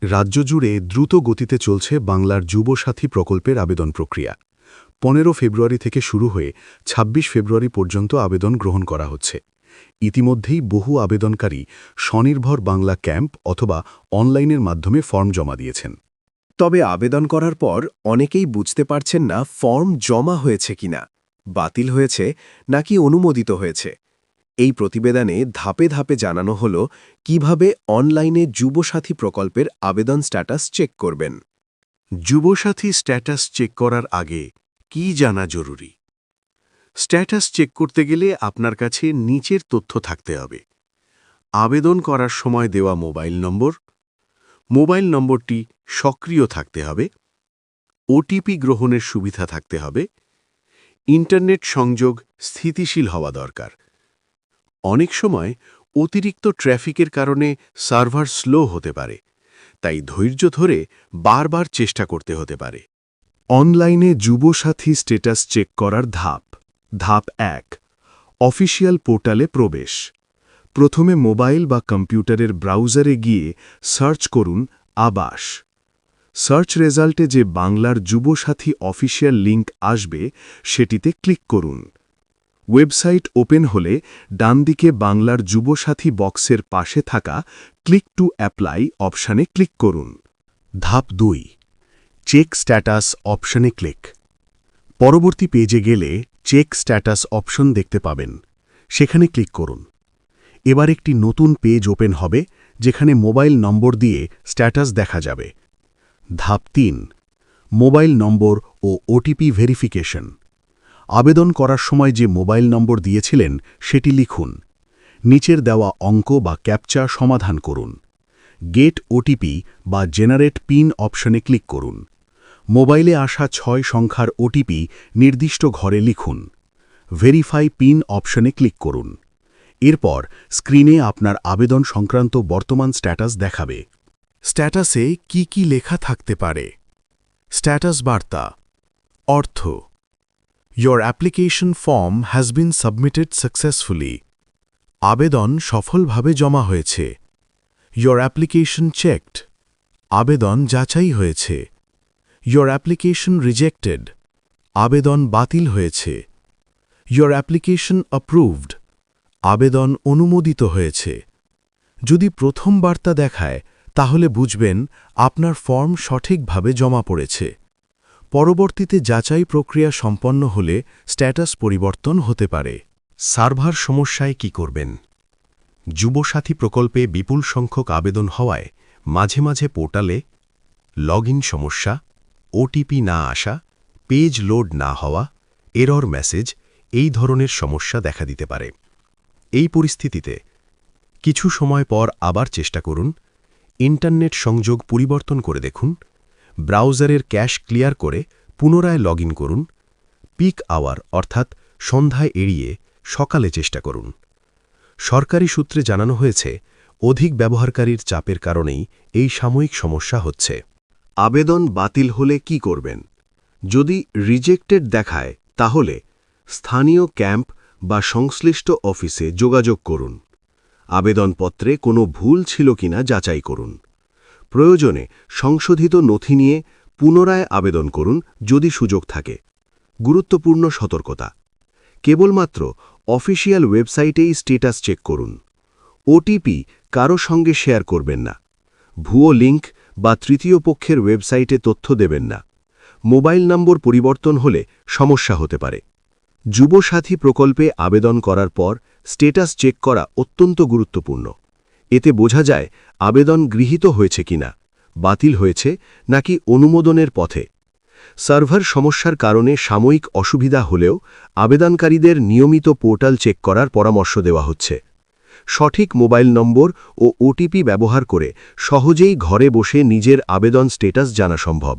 রাজ্য জুড়ে দ্রুত গতিতে চলছে বাংলার যুবসাথী প্রকল্পের আবেদন প্রক্রিয়া। 15 ফেব্রুয়ারি থেকে শুরু হয়ে 26 ফেব্রুয়ারি পর্যন্ত আবেদন গ্রহণ করা হচ্ছে। ইতিমধ্যেই বহু আবেদনকারী স্বনির্ভর বাংলা ক্যাম্প অথবা অনলাইনের মাধ্যমে ফর্ম জমা দিয়েছেন। তবে আবেদন করার পর অনেকেই বুঝতে পারছেন না ফর্ম জমা হয়েছে কিনা, বাতিল হয়েছে নাকি অনুমোদিত হয়েছে। এই প্রতিবেদনে ধাপে ধাপে জানানো হল কিভাবে অনলাইনে যুবসাথী প্রকল্পের আবেদন স্ট্যাটাস চেক করবেন। যুবসাথী স্ট্যাটাস চেক করার আগে কি জানা জরুরি? স্ট্যাটাস চেক করতে গেলে আপনার কাছে নিচের তথ্য থাকতে হবে। আবেদন করার সময় দেওয়া মোবাইল নম্বরটি সক্রিয় থাকতে হবে, ওটিপি গ্রহণের সুবিধা থাকতে হবে, ইন্টারনেট সংযোগ স্থিতিশীল হওয়া দরকার। অনেক সময় অতিরিক্ত ট্র্যাফিকের কারণে সার্ভার স্লো হতে পারে, তাই ধৈর্য ধরে বারবার চেষ্টা করতে হতে পারে। অনলাইনে যুবসাথী স্ট্যাটাস চেক করার ধাপ 1, অফিসিয়াল পোর্টালে প্রবেশ। প্রথমে মোবাইল বা কম্পিউটারের ব্রাউজারে গিয়ে সার্চ করুন আবাস। সার্চ রেজাল্টে যে বাংলার যুবসাথী অফিসিয়াল লিঙ্ক আসবে সেটিতে ক্লিক করুন। ওয়েবসাইট ওপেন হলে ডানদিকে বাংলার যুবসাথী বক্সের পাশে থাকা ক্লিক টু অ্যাপ্লাই অপশানে ক্লিক করুন। ধাপ 2, চেক স্ট্যাটাস অপশানে ক্লিক। পরবর্তী পেজে গেলে চেক স্ট্যাটাস অপশন দেখতে পাবেন, সেখানে ক্লিক করুন। এবার একটি নতুন পেজ ওপেন হবে যেখানে মোবাইল নম্বর দিয়ে স্ট্যাটাস দেখা যাবে। ধাপ 3, মোবাইল নম্বর ও ওটিপি ভেরিফিকেশন। আবেদন করার সময় যে মোবাইল নম্বর দিয়েছিলেন সেটি লিখুন। নিচের দেওয়া অঙ্ক বা ক্যাপচা সমাধান করুন। গেট ওটিপি বা জেনারেট পিন অপশনে ক্লিক করুন। মোবাইলে আসা 6 সংখ্যার ওটিপি নির্দিষ্ট ঘরে লিখুন। ভেরিফাই পিন অপশনে ক্লিক করুন। এরপর স্ক্রিনে আপনার আবেদন সংক্রান্ত বর্তমান স্ট্যাটাস দেখাবে। স্ট্যাটাসে কি কি লেখা থাকতে পারে? স্ট্যাটাস বার্তা। অর্থ: Your application form has been submitted successfully. আবেদন সফলভাবে জমা হয়েছে। Your application checked. আবেদন যাচাই হয়েছে। Your application rejected. আবেদন বাতিল হয়েছে। Your application approved. আবেদন অনুমোদিত হয়েছে। যদি প্রথম বার্তা দেখায় তাহলে বুঝবেন আপনার ফর্ম সঠিকভাবে জমা পড়েছে। পরবর্তীতে যাচাই প্রক্রিয়া সম্পন্ন হলে স্ট্যাটাস পরিবর্তন হতে পারে। সার্ভার সমস্যায় কি করবেন? যুবসাথী প্রকল্পে বিপুল সংখ্যক আবেদন হওয়ায় মাঝে মাঝে পোর্টালে লগইন সমস্যা, ওটিপি না আসা, পেজ লোড না হওয়া, এরর মেসেজ এই ধরনের সমস্যা দেখা দিতে পারে। এই পরিস্থিতিতে কিছু সময় পর আবার চেষ্টা করুন। ইন্টারনেট সংযোগ পরিবর্তন করে দেখুন। ব্রাউজারের ক্যাশ ক্লিয়ার করে পুনরায় লগইন করুন। পিক আওয়ার অর্থাৎ সন্ধ্যায় এড়িয়ে সকালে চেষ্টা করুন। সরকারি সূত্রে জানানো হয়েছে অধিক ব্যবহারকারীর চাপের কারণেই এই সাময়িক সমস্যা হচ্ছে। আবেদন বাতিল হলে কি করবেন? যদি রিজেক্টেড দেখায় তাহলে স্থানীয় ক্যাম্প বা সংশ্লিষ্ট অফিসে যোগাযোগ করুন। আবেদনপত্রে কোনো ভুল ছিল কিনা যাচাই করুন। প্রয়োজনে সংশোধিত নথি নিয়ে পুনরায় আবেদন করুন যদি সুযোগ থাকে। গুরুত্বপূর্ণ সতর্কতা: কেবলমাত্র অফিসিয়াল ওয়েবসাইটেই স্ট্যাটাস চেক করুন। ওটিপি কারো সঙ্গে শেয়ার করবেন না। ভুয়ো লিঙ্ক বা তৃতীয় পক্ষের ওয়েবসাইটে তথ্য দেবেন না। মোবাইল নম্বর পরিবর্তন হলে সমস্যা হতে পারে। যুবসাথী প্রকল্পে আবেদন করার পর স্ট্যাটাস চেক করা অত্যন্ত গুরুত্বপূর্ণ। এতে বোঝা যায় আবেদন গৃহীত হয়েছে কিনা, বাতিল হয়েছে নাকি অনুমোদনের পথে। সার্ভার সমস্যার কারণে সাময়িক অসুবিধা হলেও আবেদনকারীদের নিয়মিত পোর্টাল চেক করার পরামর্শ দেওয়া হচ্ছে। সঠিক মোবাইল নম্বর ও ওটিপি ব্যবহার করে সহজেই ঘরে বসে নিজের আবেদন স্ট্যাটাস জানা সম্ভব।